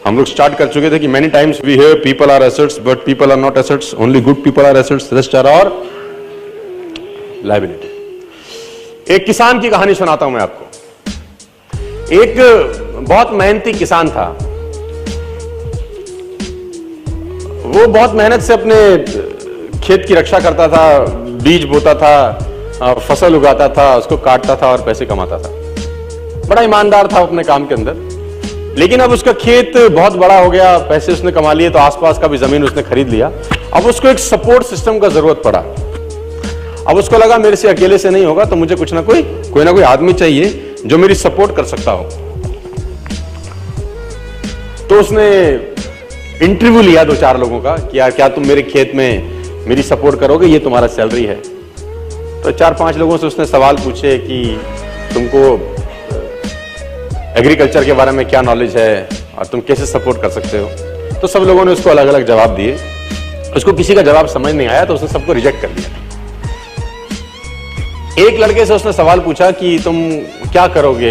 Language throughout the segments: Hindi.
हम लोग स्टार्ट कर चुके थे कि many times we hear people are assets but people are not assets, only good people are assets, rest are और लायबिलिटी। एक किसान की कहानी सुनाता हूं मैं आपको। एक बहुत मेहनती किसान था। वो बहुत मेहनत से अपने खेत की रक्षा करता था, बीज बोता था, फसल उगाता था, उसको काटता था और पैसे कमाता था। बड़ा ईमानदार था अपने काम के अंदर। लेकिन अब उसका खेत बहुत बड़ा हो गया, पैसे उसने कमा लिए, तो आसपास का भी जमीन उसने खरीद लिया। अब उसको एक सपोर्ट सिस्टम का जरूरत पड़ा। अब उसको लगा मेरे से अकेले से नहीं होगा, तो मुझे कोई ना कोई आदमी चाहिए जो मेरी सपोर्ट कर सकता हो। तो उसने इंटरव्यू लिया 2-4 लोगों का कि यार क्या तुम मेरे खेत में मेरी सपोर्ट करोगे, ये तुम्हारा सैलरी है। तो 4-5 लोगों से उसने सवाल पूछे कि तुमको एग्रीकल्चर के बारे में क्या नॉलेज है और तुम कैसे सपोर्ट कर सकते हो। तो सब लोगों ने उसको अलग अलग जवाब दिए। उसको किसी का जवाब समझ नहीं आया तो उसने सबको रिजेक्ट कर दिया। एक लड़के से उसने सवाल पूछा कि तुम क्या करोगे,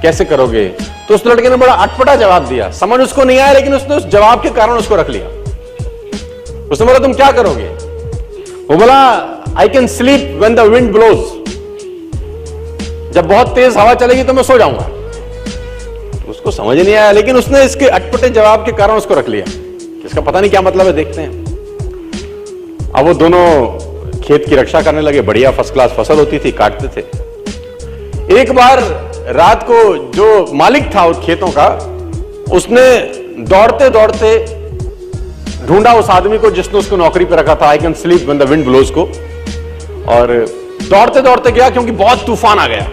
कैसे करोगे। तो उस लड़के ने बड़ा अटपटा जवाब दिया, समझ उसको नहीं आया, लेकिन उसने उस जवाब के कारण उसको रख लिया। उसने बोला तुम क्या करोगे। वो बोला I can sleep when the wind blows, जब बहुत तेज हवा चलेगी तो मैं सो जाऊंगा। उसको समझ नहीं आया, लेकिन उसने इसके अटपटे जवाब के कारण उसको रख लिया। इसका पता नहीं क्या मतलब है, देखते हैं। अब वो दोनों खेत की रक्षा करने लगे। बढ़िया फर्स्ट क्लास फसल होती थी, काटते थे। एक बार रात को जो मालिक था उस खेतों का, उसने दौड़ते दौड़ते ढूंढा उस आदमी को जिसने उसको नौकरी पे रखा था, I can sleep when the wind blows को। और दौड़ते दौड़ते गया क्योंकि बहुत तूफान आ गया।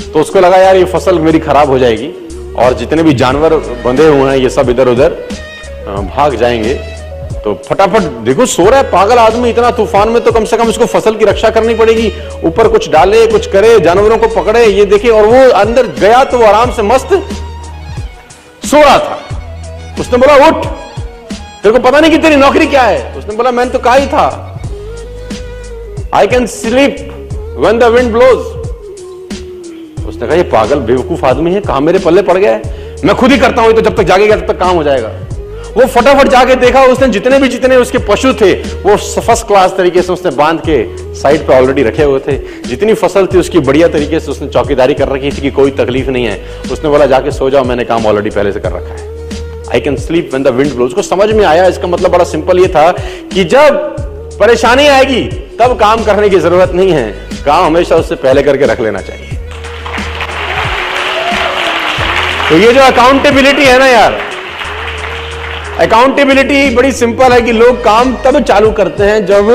तो उसको लगा यार ये फसल मेरी खराब हो जाएगी और जितने भी जानवर बंधे हुए हैं ये सब इधर उधर भाग जाएंगे। तो फटाफट देखो, सो रहा है पागल आदमी इतना तूफान में, तो कम से कम उसको फसल की रक्षा करनी पड़ेगी। ऊपर कुछ डाले, कुछ करे, जानवरों को पकड़े, ये देखे। और वो अंदर गया तो वो आराम से मस्त सो रहा था। उसने बोला उठ, तेरे को पता नहीं कि तेरी नौकरी क्या है। उसने बोला मैंने तो कहा ही था I can sleep when the wind blows. उसने कहा ये पागल बेवकूफ आदमी है, कहां मेरे पल्ले पड़ गया है, मैं खुद ही करता हूं, तो जब तक जागेगा तब तक काम हो जाएगा। वो फटाफट जाके देखा, उसने जितने उसके पशु थे वो फर्स्ट क्लास तरीके से उसने बांध के साइड पे ऑलरेडी रखे हुए थे। जितनी फसल थी उसकी बढ़िया तरीके से उसने चौकीदारी कर रखी थी कि कोई तकलीफ नहीं है। उसने बोला जाके सो जाओ, मैंने काम ऑलरेडी पहले से कर रखा है। I can sleep when the wind blows. उसको समझ में आया इसका मतलब बड़ा सिंपल ये था कि जब परेशानी आएगी तब काम करने की जरूरत नहीं है, काम हमेशा उससे पहले करके रख लेना चाहिए। तो ये जो अकाउंटेबिलिटी है ना यार, अकाउंटेबिलिटी बड़ी सिंपल है कि लोग काम तब चालू करते हैं जब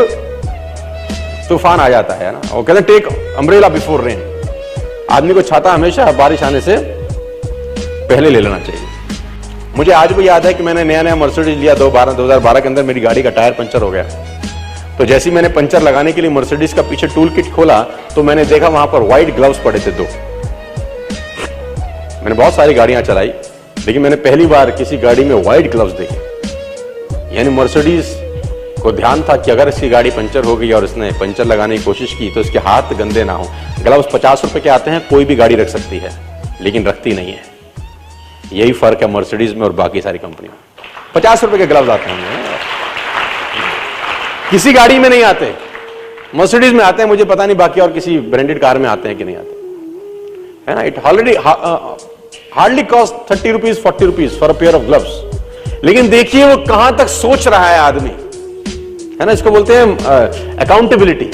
तूफान आ जाता है ना। वो कहते हैं टेक अम्ब्रेला बिफोर रेन। आदमी को छाता हमेशा बारिश आने से पहले ले लेना चाहिए। मुझे आज भी याद है कि मैंने नया मर्सिडीज लिया 2012 के अंदर। मेरी गाड़ी का टायर पंचर हो गया। तो जैसे ही मैंने पंचर लगाने के लिए मर्सिडीज का पीछे टूल किट खोला तो मैंने देखा वहां पर व्हाइट ग्लव्स पड़े थे 2। मैंने बहुत सारी गाड़ियां चलाई, लेकिन मैंने पहली बार किसी गाड़ी में व्हाइट ग्लव्स देखे। यानी मर्सिडीज को ध्यान था कि अगर इसकी गाड़ी पंचर हो गई और इसने पंचर लगाने की कोशिश की तो इसके हाथ गंदे ना हो। ग्लव्स 50 रुपए के आते हैं, कोई भी गाड़ी रख सकती है, लेकिन रखती नहीं है। यही फर्क है मर्सिडीज में और बाकी सारी कंपनियों में। 50 रुपए के ग्लव्स आते हैं, किसी गाड़ी में नहीं आते। मर्सिडीज में आते हैं, मुझे पता नहीं बाकी और किसी ब्रांडेड कार में आते हैं कि नहीं आते, है ना। It already hardly cost 30 rupees 40 rupees for a pair of gloves. लेकिन देखिए वो कहां तक सोच रहा है आदमी, है ना। इसको बोलते हैं अकाउंटेबिलिटी।